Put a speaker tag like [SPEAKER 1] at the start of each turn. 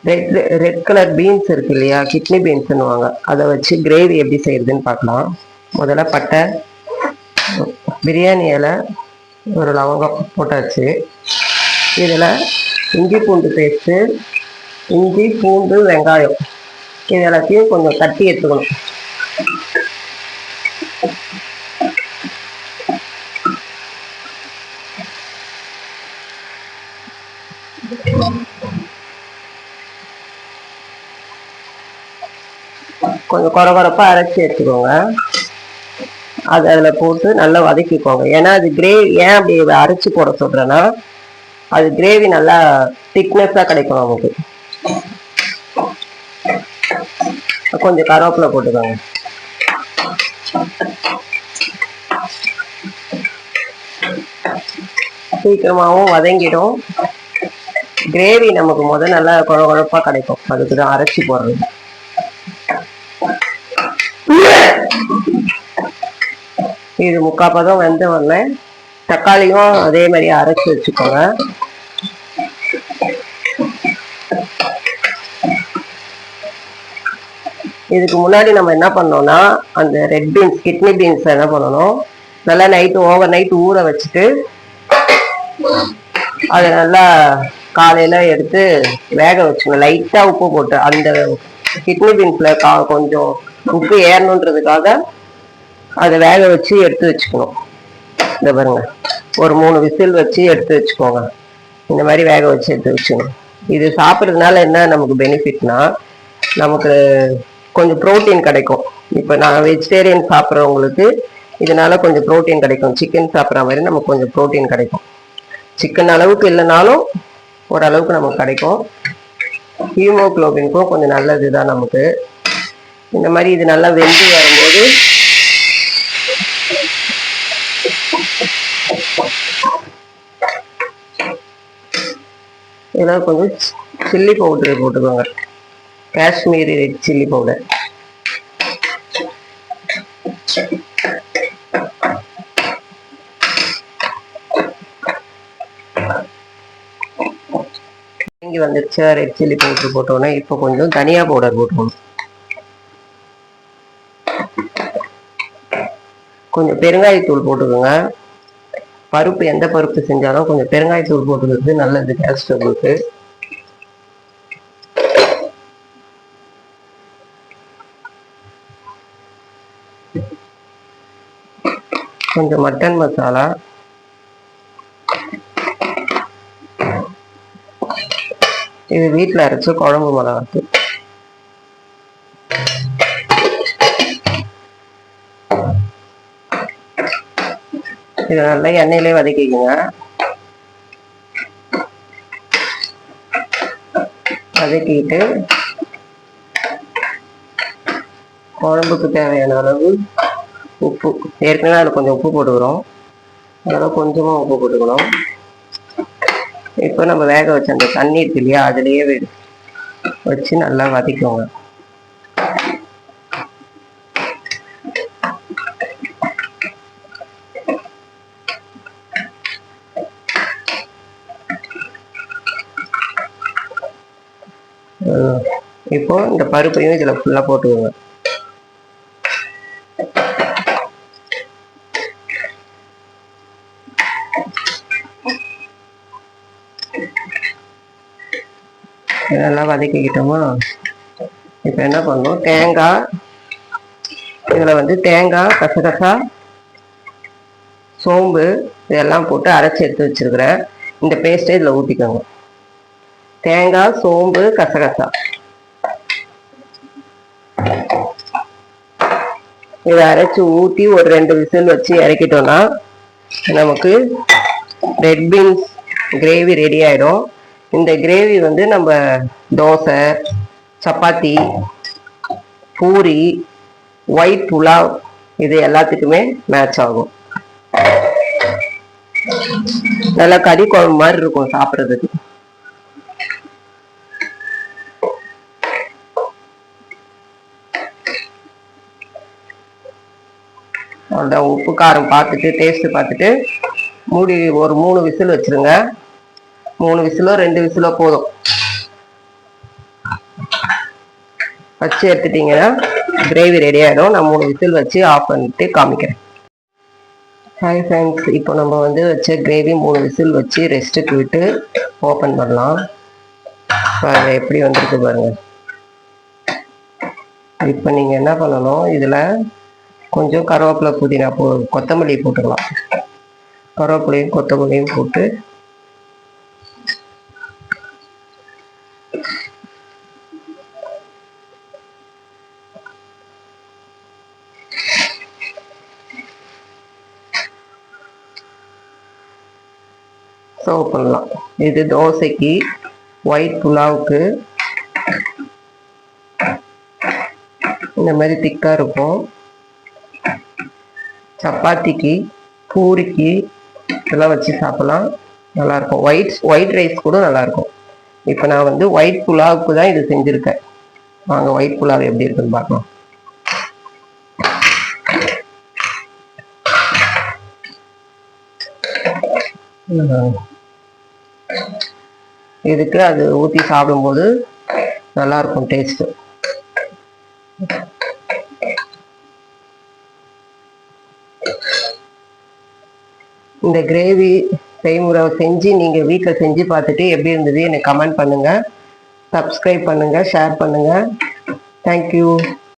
[SPEAKER 1] Red red colour beans இருக்கு இல்லையா, kidney பீன்ஸ்னுவாங்க, அதை வச்சு கிரேவி எப்படி செய்யறதுன்னு பார்க்கலாம். முதல்ல பட்டை, பிரியாணி இலை, ஒரு லவங்கம் போட்டாச்சு. இதில் இஞ்சி பூண்டு பேஸ்ட்டு, இஞ்சி பூண்டு வெங்காயம் இது எல்லாத்தையும் கொஞ்சம் தட்டி எடுத்துக்கணும். கொஞ்சம் குறகுறப்பா அரைச்சி எடுத்துக்கோங்க. அது அதில் போட்டு நல்லா வதக்கிக்கோங்க. ஏன்னா அது கிரேவி, ஏன் அப்படி அரைச்சி போட சொல்கிறேன்னா, அது கிரேவி நல்லா திக்னஸாக கிடைக்கும் நமக்கு. கொஞ்சம் கருவேப்பிலை போட்டுக்கோங்க. சீக்கிரமாகவும் வதங்கிடும். கிரேவி நமக்கு முதல் நல்லா குழப்பாக கிடைக்கும். அதுக்கு தான் அரைச்சி போடுறது. இது முக்கால் பதம் வெந்த உடனே தக்காளியும் அதே மாதிரி அரைச்சி வச்சுக்கோங்க. இதுக்கு முன்னாடி நம்ம என்ன பண்ணோம்னா, அந்த ரெட் பீன்ஸ், கிட்னி பீன்ஸ் என்ன பண்ணணும், நல்லா ஓவர் நைட் ஊற வச்சுட்டு அதை நல்லா காலையில எடுத்து வேக வச்சுக்கணும். லைட்டா உப்பு போட்டு, அந்த கிட்னி பீன்ஸ்ல கொஞ்சம் உப்பு ஏறணுன்றதுக்காக அதை வேக வச்சு எடுத்து வச்சுக்கணும். இந்த பாருங்க, ஒரு 3 விசில் வச்சு எடுத்து வச்சுக்கோங்க. இந்த மாதிரி வேக வச்சு எடுத்து வச்சுக்கணும். இது சாப்பிட்றதுனால என்ன நமக்கு பெனிஃபிட்னா, நமக்கு கொஞ்சம் ப்ரோட்டீன் கிடைக்கும். இப்போ நான் வெஜிடேரியன் சாப்பிட்றவங்களுக்கு இதனால கொஞ்சம் ப்ரோட்டீன் கிடைக்கும். சிக்கன் சாப்பிட்ற மாதிரி நமக்கு கொஞ்சம் ப்ரோட்டீன் கிடைக்கும். சிக்கன் அளவுக்கு இல்லைனாலும் ஓரளவுக்கு நமக்கு கிடைக்கும். ஹீமோக்ளோபினுக்கும் கொஞ்சம் நல்லது தான் நமக்கு. இந்த மாதிரி இது நல்லா வெந்து வரும்போது இதெல்லாம் கொஞ்சம் சில்லி பவுடர் போட்டுக்கோங்க. Kashmiri red chilli powder. இங்கே வந்துருச்சா ரெட் சில்லி பவுடர் போட்டோன்னே இப்போ கொஞ்சம் தனியா பவுடர் போட்டுக்கணும். கொஞ்சம் பெருங்காயத்தூள் போட்டுக்கோங்க. பருப்பு எந்த பருப்பு செஞ்சாலும் கொஞ்சம் பெருங்காயத்தூள் போட்டுக்கிறது நல்லது கேஸ்ட்ரபுளுக்கு. கொஞ்சம் மட்டன் மசாலா, இது வீட்டில் அரைச்ச குழம்பு மிளகாத்தூள். இதை நல்லா எண்ணெயிலே வதக்கிக்கோங்க. வதக்கிட்டு குழம்புக்கு தேவையான அளவு உப்பு, ஏற்கனவே அதில் கொஞ்சம் உப்பு போட்டுக்கிறோம், அதெல்லாம் கொஞ்சமாக உப்பு போட்டுக்கணும். இப்போ நம்ம வேக வச்ச அந்த தண்ணி இருக்கு இல்லையா, அதுலேயே வச்சு நல்லா வதக்கிக்கோங்க. இப்போ இந்த பருப்பையும் இதில் ஃபுல்லாக போட்டுக்கோங்க. இதெல்லாம் வதக்கிக்கிட்டோமா, இப்போ என்ன பண்ணணும், தேங்காய், இதில் தேங்காய், கசகசா, சோம்பு இதெல்லாம் போட்டு அரைச்சி எடுத்து வச்சிருக்கிறேன். இந்த பேஸ்ட்டை இதில் ஊற்றிக்கோங்க. தேங்காய், சோம்பு, கசகசா இதை அரைச்சி ஊற்றி ஒரு 2 விசில் வச்சு இறக்கிட்டோம்னா நமக்கு ரெட் பீன்ஸ் கிரேவி ரெடி ஆகிடும். இந்த கிரேவி நம்ம தோசை, சப்பாத்தி, பூரி, ஒயிட் புலாவ் இது எல்லாத்துக்குமே மேட்ச் ஆகும். நல்லா கறி குழம்பு மாதிரி இருக்கும் சாப்பிட்றதுக்கு. அவ்வளோதான். உப்பு காரம் பார்த்துட்டு டேஸ்ட்டு பார்த்துட்டு மூடி ஒரு 3 விசில் வச்சுருங்க. 3 விசிலோ 2 விசிலோ போதும். வச்சு எடுத்துட்டீங்கன்னா கிரேவி ரெடி ஆகிடும். நான் 3 விசில் வச்சு ஆஃப் பண்ணிட்டு காமிக்கிறேன். ஹாய் ஃப்ரெண்ட்ஸ், இப்போ நம்ம வந்து வச்ச கிரேவி 3 விசில் வச்சு ரெஸ்ட்டுக்கு விட்டு ஓப்பன் பண்ணலாம். பாருங்கள் எப்படி வந்திருக்கு பாருங்கள். இப்போ நீங்கள் என்ன பண்ணணும், இதில் கொஞ்சம் கருவேப்பிலை புதினா கொத்தமல்லி போட்டுக்கலாம். கருவேப்பிலையும் கொத்தமல்லியும் போட்டு சர்வ் பண்ணலாம். இது தோசைக்கு, ஒயிட் புலாவுக்கு இந்த மாதிரி திக்காக இருக்கும். சப்பாத்திக்கு, பூரிக்கு இதெல்லாம் வச்சு சாப்பிடலாம், நல்லாயிருக்கும். ஒயிட் ரைஸ் கூட நல்லாயிருக்கும். இப்போ நான் வந்து ஒயிட் புலாவுக்கு தான் இது செஞ்சுருக்கேன். வாங்க ஒயிட் புலாவ் எப்படி இருக்குன்னு பார்க்கலாம். இதுக்கு அது ஊற்றி சாப்பிடும்போது நல்லாயிருக்கும் டேஸ்ட்டு. இந்த கிரேவி செய்முறை செஞ்சு நீங்கள் வீட்டில் செஞ்சு பார்த்துட்டு எப்படி இருந்தது எனக்கு கமெண்ட் பண்ணுங்கள். சப்ஸ்கிரைப் பண்ணுங்கள், ஷேர் பண்ணுங்கள். தேங்க்யூ.